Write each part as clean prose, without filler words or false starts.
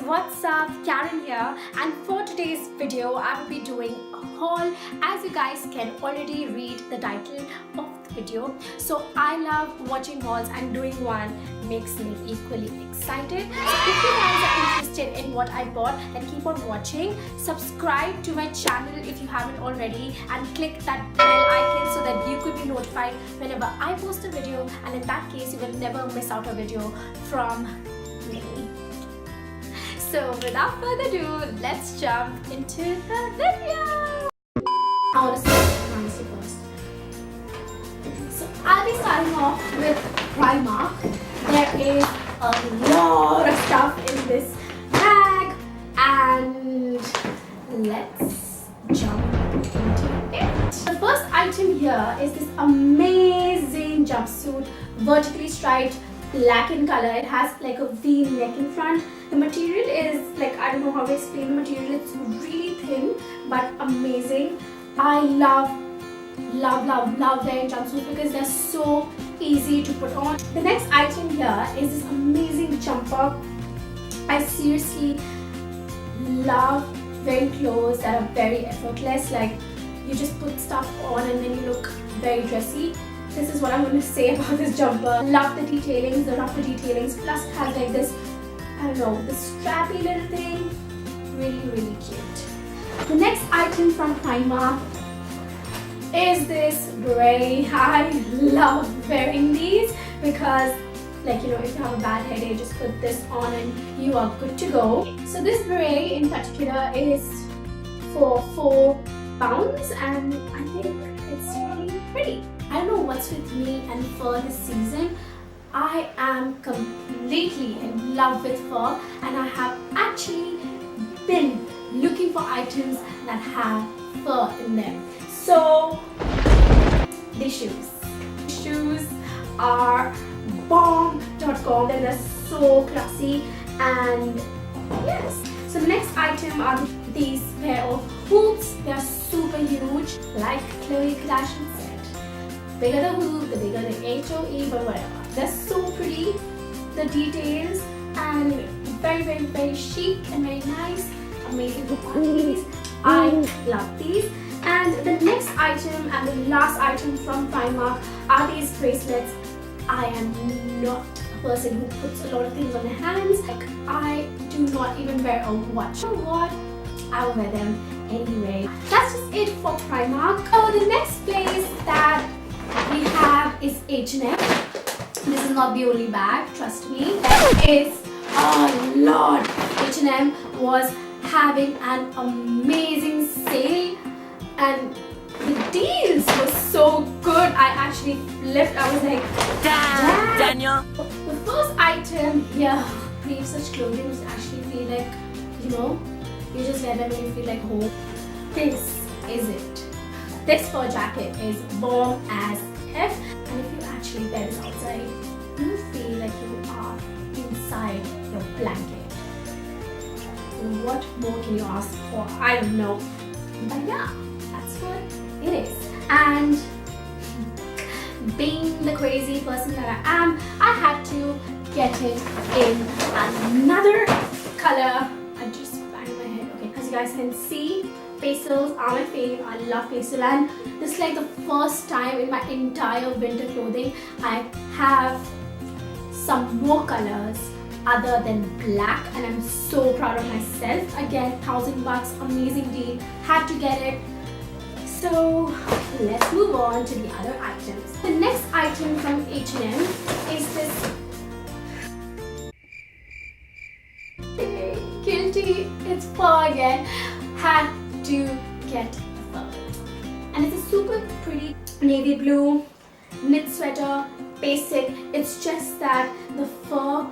what's up? Karen here, and for today's video I will be doing a haul. As you guys can already read the title of the video, so I love watching hauls and doing one makes me equally excited. So if you guys are interested in what I bought, then keep on watching. Subscribe to my channel if you haven't already and click that bell icon so that you could be notified whenever I post a video, and in that case you will never miss out a video from me. So without further ado, let's jump into the video. I want to start nicely first. So I'll be starting off with Primark. There is a lot of stuff in this bag, and let's jump into it. The first item here is this amazing jumpsuit, vertically striped, black in color. It has like a V neck in front. The material is like, I don't know how to explain the material. It's really thin but amazing. I love wearing jumpsuits because they're so easy to put on. The next item here is this amazing jumper. I seriously love wearing clothes that are very effortless. Like, you just put stuff on and then you look very dressy. This is what I'm going to say about this jumper. Love the detailings, the rougher detailings. Plus it has like this, I don't know, this strappy little thing. Really cute. The next item from Primark is this beret. I love wearing these because, like, you know, if you have a bad headache, just put this on and you are good to go. So this beret in particular is for £4 and I think it's really pretty. I don't know what's with me and fur this season. I am completely in love with fur, and I have actually been looking for items that have fur in them. So these shoes are bomb.com. They're so classy, and yes. So the next item are these pair of hoops. They are super huge, like Khloe Kardashian said. Bigger the hoop, the bigger the HOE, but whatever. They're so pretty, the details, and very chic and very nice. Amazing for parties. I love these. And the next item and the last item from Primark are these bracelets. I am not a person who puts a lot of things on their hands. Like, I do not even wear a watch. You know what? I will wear them anyway. That's just it for Primark. So the next place that we have is H&M. This is not the only bag, trust me. There is a lot. H&M was having an amazing sale and the deals were so good. I actually flipped. I was like, damn. Daniel. The first item here, create such clothing, is actually feel like, you know, you just wear them when you feel like home. This is it. This fur jacket is bomb as F, and if you actually wear this outside, you feel like you are inside your blanket. What more can you ask for? I don't know. But yeah, that's what it is. And being the crazy person that I am, I had to get it in another color. I just banged my head. Okay, as you guys can see, pastels are my fave. I love pastel, and this is like the first time in my entire winter clothing I have some more colors other than black, and I'm so proud of myself. Again, $1,000, amazing deal, had to get it. So let's move on to the other items. The next item from H&M is this guilty, it's fur again. Had to get the fur, and it's a super pretty navy blue knit sweater, basic. It's just that the fur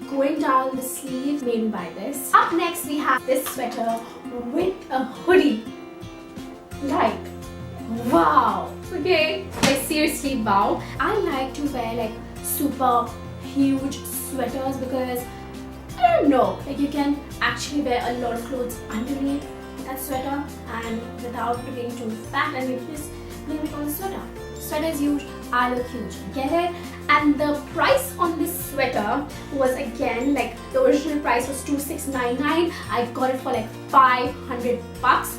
going down the sleeves made me buy this. Up next we have this sweater with a hoodie. Like, wow. Okay, like seriously wow. I like to wear like super huge sweaters because I don't know, like you can actually wear a lot of clothes underneath that sweater and without looking too fat, and you just blame it on the sweater. Sweater is huge, I look huge, get it? And the price on this sweater was again like the original price was $2699. I got it for like 500 bucks.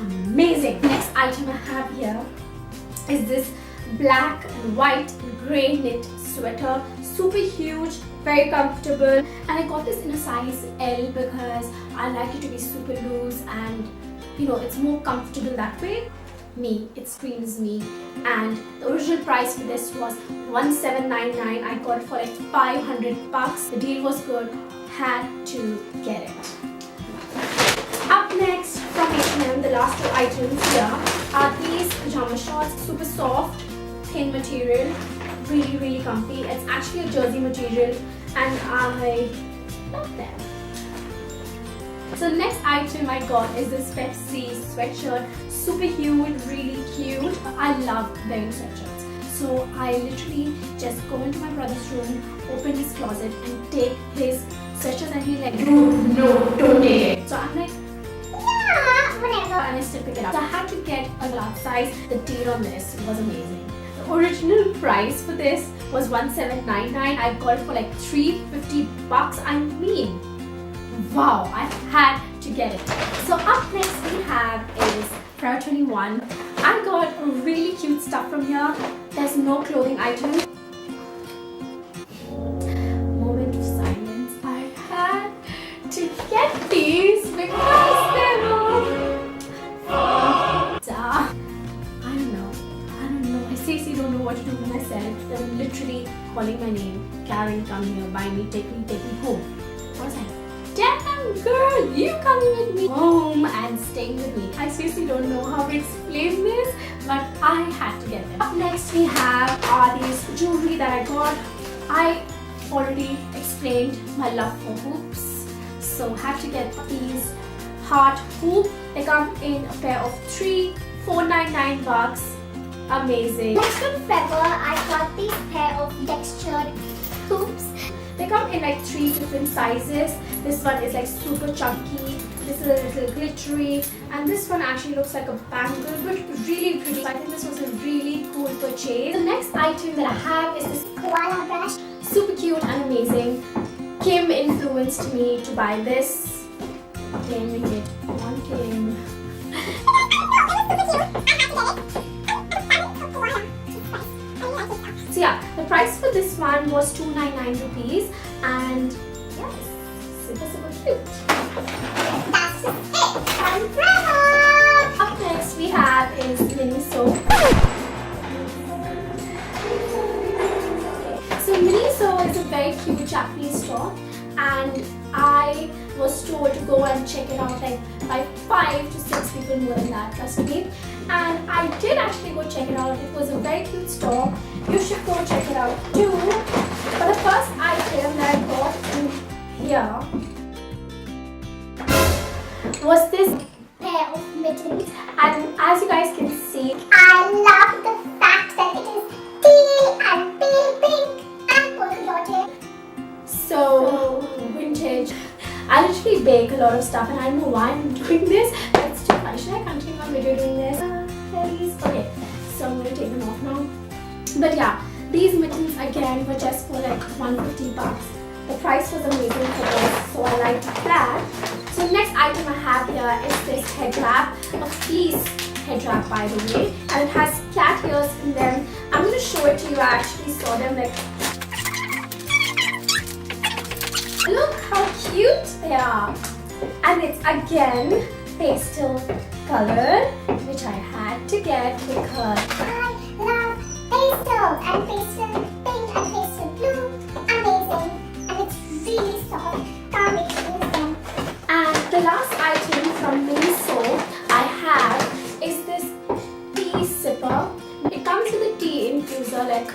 Amazing. Next item I have here is this black and white and grey knit sweater. Super huge, very comfortable, and I got this in a size L because I like it to be super loose and you know it's more comfortable that way. Me, it screams me. And the original price for this was $1799. I got it for like 500 bucks. The deal was good. Had to get it. Up next from H&M, the last two items here are these pajama shorts. Super soft, thin material, really comfy. It's actually a jersey material and I love them. So the next item I got is this Pepsi sweatshirt. Super huge, really cute. I love wearing sweatshirts. So I literally just go into my brother's room, open his closet and take his sweatshirt and he's like, no, don't take it. So I'm like, yeah, whatever. And I still pick it up. So I had to get a large size. The deal on this was amazing. The original price for this was $1799. I got it for like 350 bucks. I mean, wow, I had to get it. So up next we have is Forever21. I got really cute stuff from here. There's no clothing item. Moment of silence. I had to get these because they were I don't know. I seriously don't know what to do with myself. They're literally calling my name. Karen, come here, buy me, take me home. I was like, damn girl, you coming with me home and staying with me. I seriously don't know how to explain this, but I had to get them. Up next we have are these jewelry that I got. I already explained my love for hoops, so had to get these heart hoop. They come in a pair of 3, $499 bucks. Amazing. Next from Forever, I got this pair of textured hoops. They come in like 3 different sizes. This one is like super chunky, this is a little glittery, and this one actually looks like a bangle, but really pretty. So I think this was a really cool purchase. The next item that I have is this koala brush. Super cute and amazing. Kim influenced me to buy this. Claiming it on Kim. So yeah, the price for this one was $299 rupees, and yes, super cute. That's it from Forever. Up next we have is Miniso. So Miniso is a very cute Japanese store, and I was told to go and check it out like by 5 to 6 people, more than that, trust me. And I did actually go check it out. It was a very cute store. You should go check it out too. But the first item that I got in here was this Pair of mittens. and as you guys can see, I love the fact that it is teal and pale pink and polka dotted. so vintage. I literally bake a lot of stuff and I don't know why I'm doing this, but it's too fun. Should I continue my video doing this? Please? Okay, so I'm going to take them off now. But yeah, these mittens again were just for like 150 bucks. The price was amazing for this, so I liked that. So the next item I have here is this head wrap, a fleece head wrap by the way, and it has cat ears in them. I'm going to show it to you. I actually saw them like, look how cute they are, and it's again pastel color, which I had to get because I love pastel and pastel pink and pastel blue. Amazing, and it's really soft. Can't wait to use them. And the last item from Miniso I have is this tea sipper. It comes with a tea infuser, like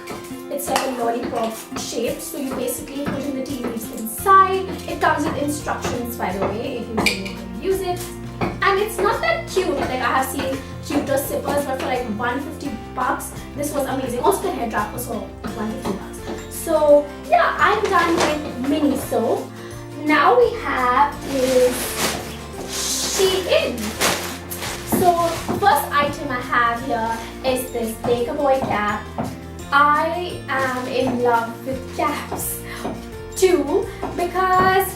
it's like a lollipop shape, so you basically put in the tea leaves inside. It comes with instructions, by the way, if you don't know how to use it. And it's not that cute, like I have seen cuter sippers, but for like 150 bucks, this was amazing. Also the head wrap was for 150 bucks. So yeah, I'm done with Miniso. Now we have is Shein. So the first item I have here is this Baker Boy cap. I am in love with caps. too, because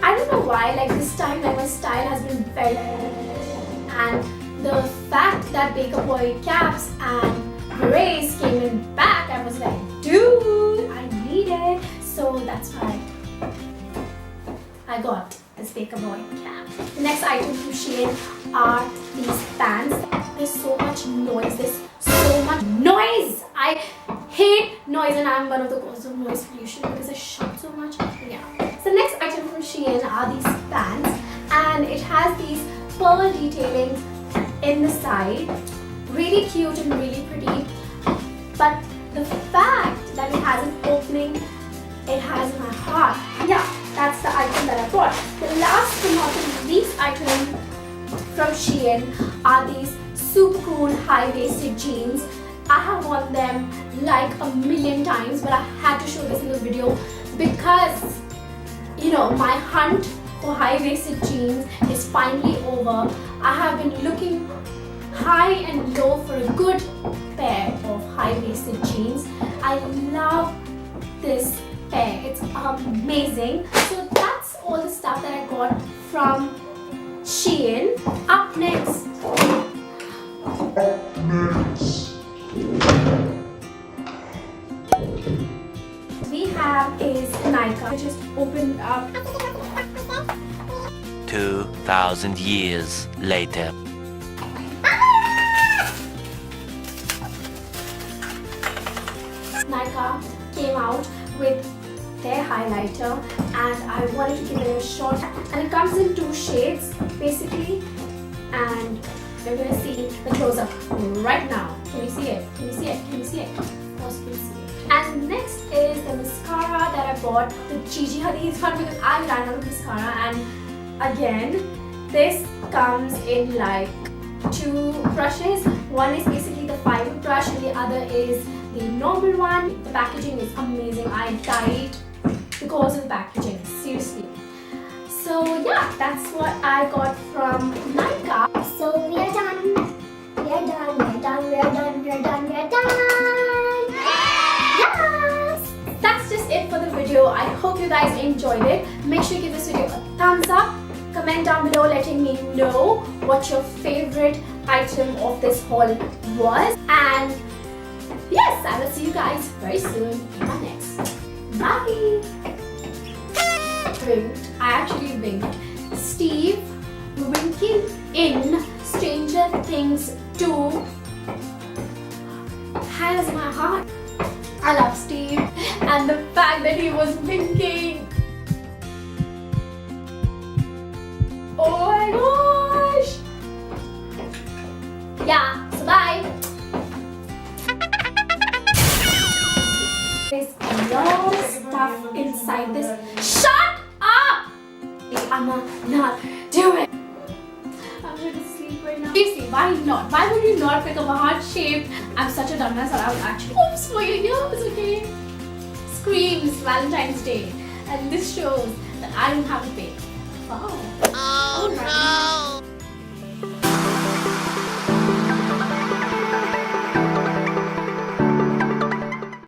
I don't know why, like this time, like my style has been very, and the fact that Baker Boy caps and berets came in back, I was like, dude, I need it. So that's why I got this Baker Boy cap. The next item from Shein are these pants. There's so much noise. There's so much noise. I hate noise, and I'm one of the causes of noise pollution because I shout so much. Yeah. So the next item from Shein are these pants, and it has these pearl detailing in the side. Really cute and really pretty. But the fact that it has an opening, it has my heart. Yeah, that's the item that I bought. The last but not least item from Shein are these super cool high-waisted jeans. I have worn them like a million times, but I had to show this in the video because, you know, my hunt for high-waisted jeans is finally over. I have been looking high and low for a good pair of high-waisted jeans. I love this pair. It's amazing. So that's all the stuff that I got from Shein. Up next, we have is Nike. I just opened up. 2,000 years later. Nike came out with their highlighter, and I wanted to give it a shot. And it comes in two shades basically, and we're gonna see the close-up right now. Can you see it? Can you see it? Can you see it? Of course you can see it. And next is the mascara that I bought, the Gigi Hadid one, because I ran out of mascara. And again, this comes in like two brushes. One is basically the fiber brush and the other is the normal one. The packaging is amazing. I died because of the packaging, seriously. So yeah, that's what I got from Nike. So we are done. We are done. We are done. We are done. We are done. We are done. Yes! That's just it for the video. I hope you guys enjoyed it. Make sure you give this video a thumbs up. Comment down below letting me know what your favorite item of this haul was. And yes, I will see you guys very soon in my next. Bye! Winked. I actually winked. Steve winking in Stranger Things 2 has my heart. I love Steve, and the fact that he was winking. Oh my gosh! Yeah, so bye! There's a lot of stuff inside this. Shut up! I'm not do it. I'm going to sleep right now. Seriously, why not? Why would you not pick up a heart shape? I'm such a dumbass that I would actually. Oops, for your ears, okay? Screams Valentine's Day, and this shows that I don't have to pay. Wow. Oh no!